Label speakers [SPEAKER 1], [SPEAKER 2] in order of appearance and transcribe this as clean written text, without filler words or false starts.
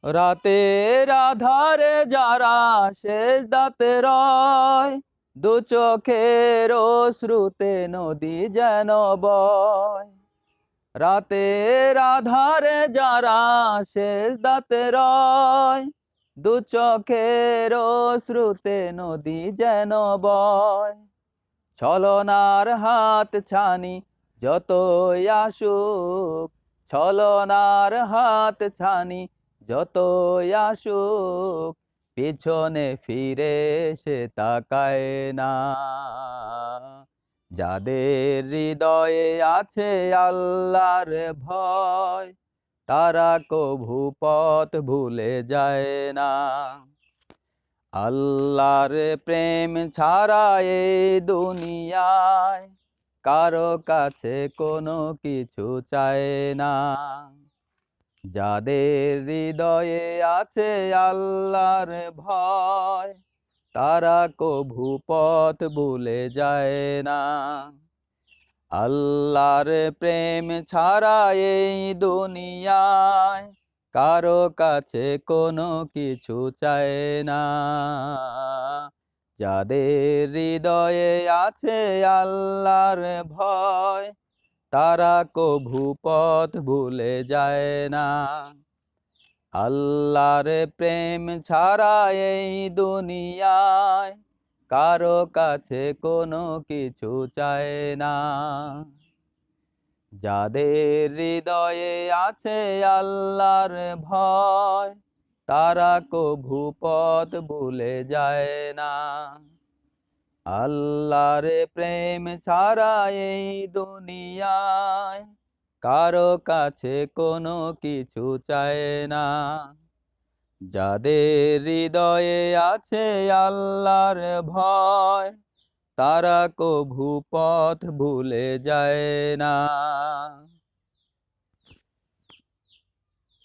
[SPEAKER 1] রাতের আধারে যারা সেজদাতে রয়, দু চোখের অশ্রুতে নদী যেন বয়। রাতের আধারে যারা সেজদাতে রয়, দু চোখের অশ্রুতে নদী যেন বয়। ছলনার হাত ছানি যতই আসুক, ছলনার হাত ছানি যতই আসুক, পিছনে ফিরে সে তাকায় না। যাদের হৃদয়ে আছে আল্লাহর ভয়, তারা কভু পথ ভুলে যায় না। আল্লাহর প্রেম ছাড়া এই দুনিয়ায় কারো কাছে কোনো কিছু চায় না। যাদের হৃদয়ে আছে আল্লাহর ভয়, তারা কভু পথ ভুলে যায় না। আল্লাহর প্রেম ছাড়া এই দুনিয়ায় কারো কাছে কোনো কিছু চায় না। যাদের হৃদয়ে আছে আল্লাহর ভয়, তারা কভু পথ ভুলে যায় না। আল্লাহর প্রেম ছাড়া এই দুনিয়ায় কারো কাছে কোনো কিছু চায় না। যাদের হৃদয়ে আছে আল্লাহর ভয়, তারা কভু পথ ভুলে যায় না। আল্লাহর প্রেম ছাড়া এই দুনিয়ায় কারো কাছে কোনো কিছু চায় না। যাদের হৃদয়ে আছে আল্লাহর ভয়, তারা কভু পথ ভুলে যায় না।